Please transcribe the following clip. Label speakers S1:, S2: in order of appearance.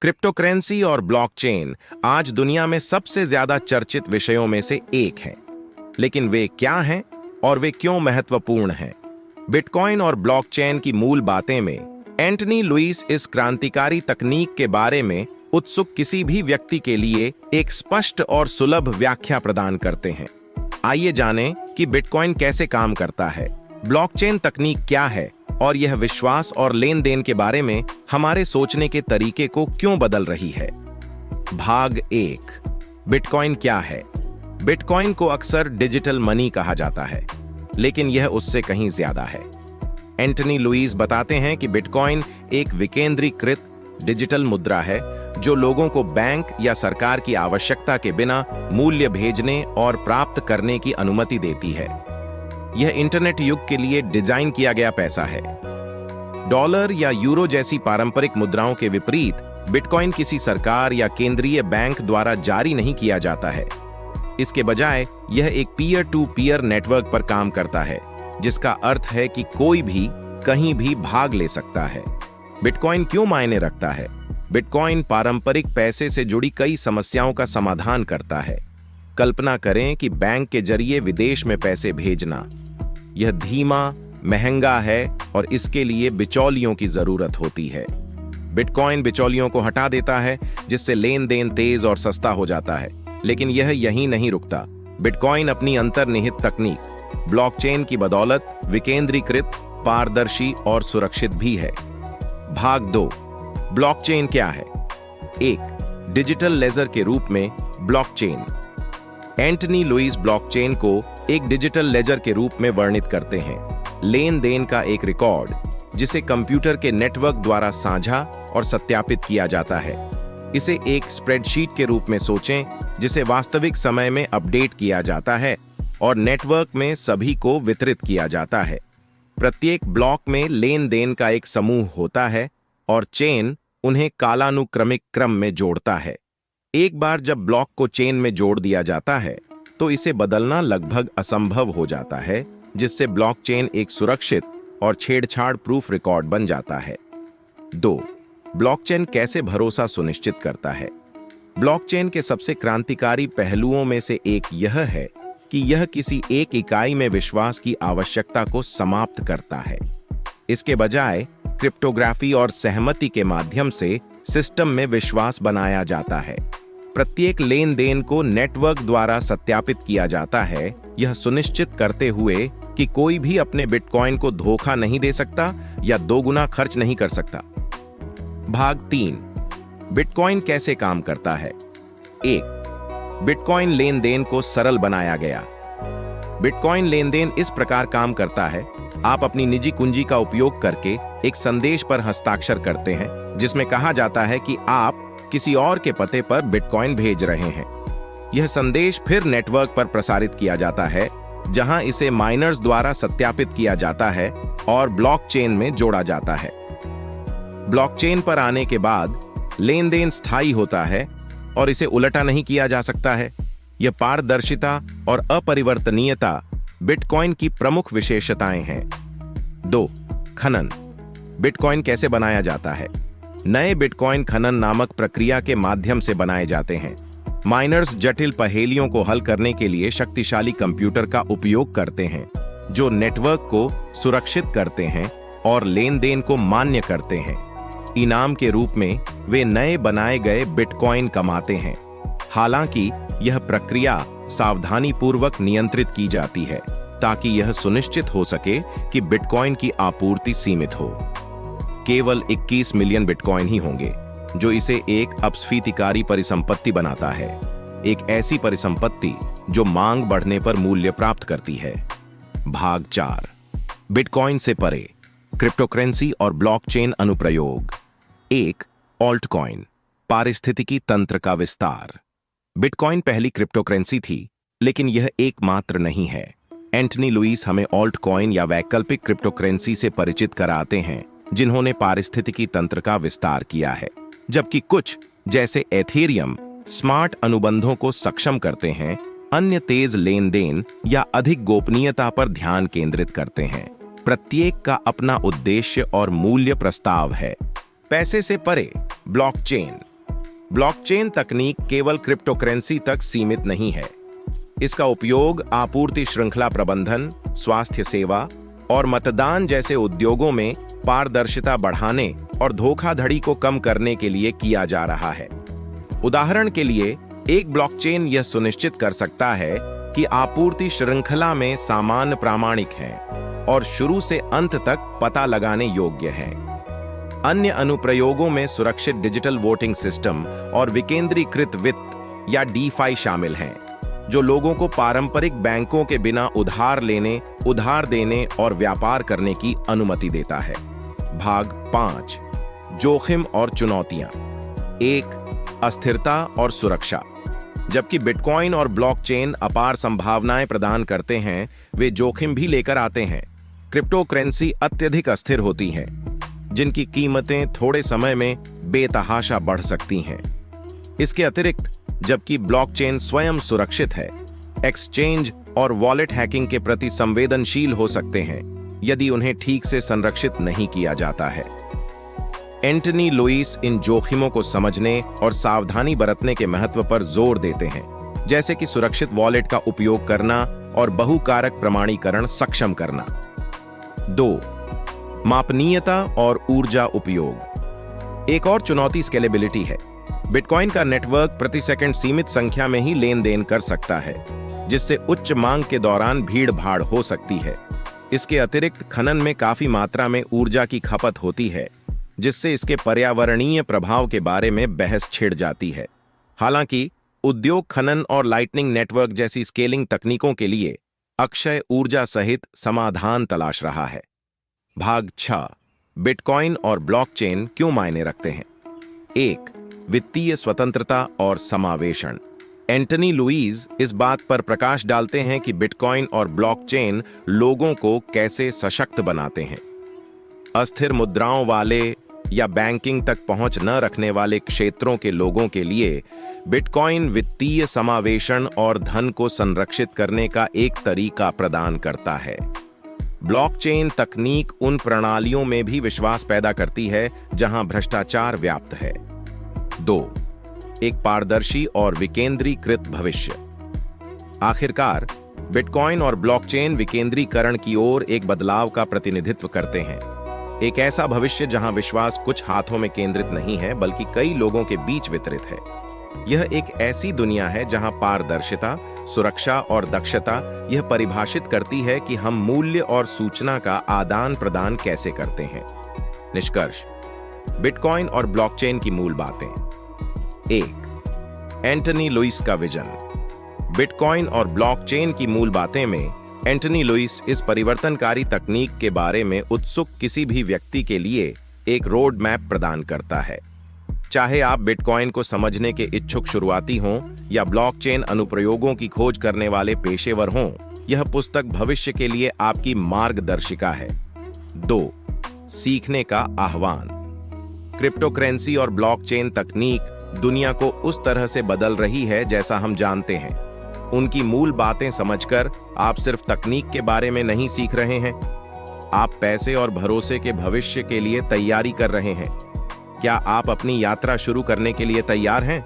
S1: Cryptocurrency और blockchain आज दुनिया में सबसे ज्यादा चर्चित विषयों में से एक है। लेकिन वे क्या हैं और वे क्यों महत्वपूर्ण हैं? बिटकॉइन और ब्लॉकचेन की मूल बातें में एंटनी लुइस इस क्रांतिकारी तकनीक के बारे में उत्सुक किसी भी व्यक्ति के लिए एक स्पष्ट और सुलभ व्याख्या प्रदान करते हैं। आइए जानें कि बिटकॉइन कैसे काम करता है, ब्लॉकचेन तकनीक क्या है और यह विश्वास और लेन देन के बारे में हमारे सोचने के तरीके को क्यों बदल रही है। भाग 1, बिटकॉइन क्या है? बिटकॉइन को अक्सर डिजिटल मनी कहा जाता है, लेकिन यह उससे कहीं ज्यादा है। एंटनी लुइस बताते हैं कि बिटकॉइन एक विकेंद्रीकृत डिजिटल मुद्रा है जो लोगों को बैंक या सरकार की आवश्यकता के बिना मूल्य भेजने और प्राप्त करने की अनुमति देती है। यह इंटरनेट युग के लिए डिजाइन किया गया पैसा है। डॉलर या यूरो जैसी पारंपरिक मुद्राओं के विपरीत बिटकॉइन किसी सरकार या केंद्रीय बैंक द्वारा जारी नहीं किया जाता है। इसके बजाय यह एक पीयर टू पीयर नेटवर्क पर काम करता है, जिसका अर्थ है कि कोई भी कहीं भी भाग ले सकता है। बिटकॉइन क्यों मायने रखता है? बिटकॉइन पारंपरिक पैसे से जुड़ी कई समस्याओं का समाधान करता है। कल्पना करें कि बैंक के जरिए विदेश में पैसे भेजना। यह धीमा, महंगा है और इसके लिए बिचौलियों की जरूरत होती है। बिटकॉइन बिचौलियों को हटा देता है, जिससे लेन देन तेज और सस्ता हो जाता है। लेकिन यह यहीं नहीं रुकता। बिटकॉइन अपनी अंतर्निहित तकनीक ब्लॉकचेन की बदौलत विकेंद्रीकृत, पारदर्शी और सुरक्षित भी है। भाग 2, ब्लॉकचेन क्या है? 1, डिजिटल लेजर के रूप में ब्लॉकचेन। एंटनी लुइस ब्लॉकचेन को एक डिजिटल लेजर के रूप में वर्णित करते हैं, लेन देन का एक रिकॉर्ड जिसे कंप्यूटर के नेटवर्क द्वारा साझा और सत्यापित किया जाता है। इसे एक स्प्रेडशीट के रूप में सोचें, जिसे वास्तविक समय में अपडेट किया जाता है और नेटवर्क में सभी को वितरित किया जाता है। प्रत्येक ब्लॉक में लेन देन का एक समूह होता है और चेन उन्हें कालानुक्रमिक क्रम में जोड़ता है। एक बार जब ब्लॉक को चेन में जोड़ दिया जाता है, तो इसे बदलना लगभग असंभव हो जाता है, जिससे ब्लॉकचेन एक सुरक्षित और छेड़छाड़ प्रूफ रिकॉर्ड बन जाता है। 2, ब्लॉकचेन कैसे भरोसा सुनिश्चित करता है? ब्लॉकचेन के सबसे क्रांतिकारी पहलुओं में से एक यह है कि यह किसी एक इकाई में विश्वास की आवश्यकता को समाप्त करता है। इसके बजाय क्रिप्टोग्राफी और सहमति के माध्यम से सिस्टम में विश्वास बनाया जाता है। प्रत्येक लेन देन को नेटवर्क द्वारा सत्यापित किया जाता है, यह सुनिश्चित करते हुए कि कोई भी अपने बिटकॉइन को धोखा नहीं दे सकता या दोगुना खर्च नहीं कर सकता। भाग 3, बिटकॉइन कैसे काम करता है? 1, बिटकॉइन लेन देन को सरल बनाया गया। बिटकॉइन लेन देन इस प्रकार काम करता है, आप अपनी निजी कुंजी का उपयोग करके एक संदेश पर हस्ताक्षर करते हैं, जिसमें कहा जाता है कि आप किसी और के पते पर बिटकॉइन भेज रहे हैं। यह संदेश फिर नेटवर्क पर प्रसारित किया जाता है, जहां इसे माइनर्स द्वारा सत्यापित किया जाता है और ब्लॉकचेन में जोड़ा जाता है। ब्लॉकचेन पर आने के बाद लेन देन स्थायी होता है और इसे उलटा नहीं किया जा सकता है। यह पारदर्शिता और अपरिवर्तनीयता बिटकॉइन की प्रमुख विशेषताएं हैं। 2, खनन। बिटकॉइन कैसे बनाया जाता है? नए बिटकॉइन खनन नामक प्रक्रिया के माध्यम से बनाए जाते हैं। माइनर्स जटिल पहेलियों को हल करने के लिए शक्तिशाली कंप्यूटर का उपयोग करते हैं, जो नेटवर्क को सुरक्षित करते हैं और लेन देन को मान्य करते हैं। इनाम के रूप में वे नए बनाए गए बिटकॉइन कमाते हैं। हालांकि यह प्रक्रिया सावधानीपूर्वक नियंत्रित की जाती है, ताकि यह सुनिश्चित हो सके कि बिटकॉइन की आपूर्ति सीमित हो। केवल 21 मिलियन बिटकॉइन ही होंगे, जो इसे एक अपस्फीतिकारी परिसंपत्ति बनाता है, एक ऐसी परिसंपत्ति जो मांग बढ़ने पर मूल्य प्राप्त करती है। भाग 4, बिटकॉइन से परे, क्रिप्टोकरेंसी और ब्लॉकचेन अनुप्रयोग। 1, ऑल्टकॉइन, पारिस्थितिकी तंत्र का विस्तार। बिटकॉइन पहली क्रिप्टोकरेंसी थी, लेकिन यह एकमात्र नहीं है। एंटनी लुइस हमें ऑल्टकॉइन या वैकल्पिक क्रिप्टोकरेंसी से परिचित कराते हैं, जिन्होंने पारिस्थितिकी तंत्र का विस्तार किया है। जबकि कुछ, जैसे एथेरियम, स्मार्ट अनुबंधों को सक्षम करते हैं, अन्य तेज लेन देन या अधिक गोपनीयता पर ध्यान केंद्रित करते हैं। प्रत्येक का अपना उद्देश्य और मूल्य प्रस्ताव है। पैसे से परे ब्लॉकचेन। ब्लॉकचेन तकनीक केवल क्रिप्टोकरेंसी तक सीमित नहीं है। इसका उपयोग आपूर्ति श्रृंखला प्रबंधन, स्वास्थ्य सेवा और मतदान जैसे उद्योगों में पारदर्शिता बढ़ाने और धोखाधड़ी को कम करने के लिए किया जा रहा है। उदाहरण के लिए, एक ब्लॉकचेन यह सुनिश्चित कर सकता है कि आपूर्ति श्रृंखला में सामान प्रामाणिक हैं और शुरू से अंत तक पता लगाने योग्य हैं। अन्य अनुप्रयोगों में सुरक्षित डिजिटल वोटिंग सिस्टम और विकेंद्रीकृत वित्त या डीफाई शामिल हैं, जो लोगों को पारंपरिक बैंकों के बिना उधार लेने, उधार देने और व्यापार करने की अनुमति देता है। भाग 5, जोखिम और चुनौतियां। 1, अस्थिरता और सुरक्षा। जबकि बिटकॉइन और ब्लॉकचेन अपार संभावनाएं प्रदान करते हैं, वे जोखिम भी लेकर आते हैं। क्रिप्टोकरेंसी अत्यधिक अस्थिर होती हैं, जिनकी कीमतें थोड़े समय में बेतहाशा बढ़ सकती हैं। इसके अतिरिक्त, जबकि ब्लॉकचेन स्वयं सुरक्षित है, एक्सचेंज और वॉलेट हैकिंग के प्रति संवेदनशील हो सकते हैं यदि उन्हें ठीक से संरक्षित नहीं किया जाता है। एंटनी लुइस इन जोखिमों को समझने और सावधानी बरतने के महत्व पर जोर देते हैं, जैसे कि सुरक्षित वॉलेट का उपयोग करना और बहुकारक प्रमाणीकरण सक्षम करना। 2, मापनीयता और ऊर्जा उपयोग। एक और चुनौती स्केलेबिलिटी है। बिटकॉइन का नेटवर्क प्रति सेकंड सीमित संख्या में ही लेन देन कर सकता है, जिससे उच्च मांग के दौरान भीड़ भाड़ हो सकती है। इसके अतिरिक्त खनन में काफी मात्रा में ऊर्जा की खपत होती है, जिससे इसके पर्यावरणीय प्रभाव के बारे में बहस छिड़ जाती है। हालांकि उद्योग खनन और लाइटनिंग नेटवर्क जैसी स्केलिंग तकनीकों के लिए अक्षय ऊर्जा सहित समाधान तलाश रहा है। भाग 6, बिटकॉइन और ब्लॉकचेन क्यों मायने रखते हैं। 1, वित्तीय स्वतंत्रता और समावेशन। एंटनी लुइस इस बात पर प्रकाश डालते हैं कि बिटकॉइन और ब्लॉकचेन लोगों को कैसे सशक्त बनाते हैं। अस्थिर मुद्राओं वाले या बैंकिंग तक पहुंच न रखने वाले क्षेत्रों के लोगों के लिए बिटकॉइन वित्तीय समावेशन और धन को संरक्षित करने का एक तरीका प्रदान करता है। ब्लॉकचेन तकनीक उन प्रणालियों में भी विश्वास पैदा करती है जहां भ्रष्टाचार व्याप्त है। 2, एक पारदर्शी और विकेंद्रीकृत भविष्य। आखिरकार, बिटकॉइन और ब्लॉकचेन विकेंद्रीकरण की ओर एक बदलाव का प्रतिनिधित्व करते हैं। एक ऐसा भविष्य जहां विश्वास कुछ हाथों में केंद्रित नहीं है, बल्कि कई लोगों के बीच वितरित है। यह एक ऐसी दुनिया है जहां पारदर्शिता, सुरक्षा और दक्षता यह परिभाषित करती है कि हम मूल्य और सूचना का आदान प्रदान कैसे करते हैं। निष्कर्ष, बिटकॉइन और ब्लॉकचेन की मूल बातें। 1, एंटनी लुइस का विजन। बिटकॉइन और ब्लॉकचेन की मूल बातें में एंटनी लुइस इस परिवर्तनकारी तकनीक के बारे में उत्सुक किसी भी व्यक्ति के लिए एक रोड मैप प्रदान करता है। चाहे आप बिटकॉइन को समझने के इच्छुक शुरुआती हों या ब्लॉकचेन अनुप्रयोगों की खोज करने वाले पेशेवर हों, यह पुस्तक भविष्य के लिए आपकी मार्गदर्शिका है। 2, सीखने का आह्वान। क्रिप्टोकरेंसी और ब्लॉकचेन तकनीक दुनिया को उस तरह से बदल रही है जैसा हम जानते हैं। उनकी मूल बातें समझकर आप सिर्फ तकनीक के बारे में नहीं सीख रहे हैं, आप पैसे और भरोसे के भविष्य के लिए तैयारी कर रहे हैं। क्या आप अपनी यात्रा शुरू करने के लिए तैयार हैं?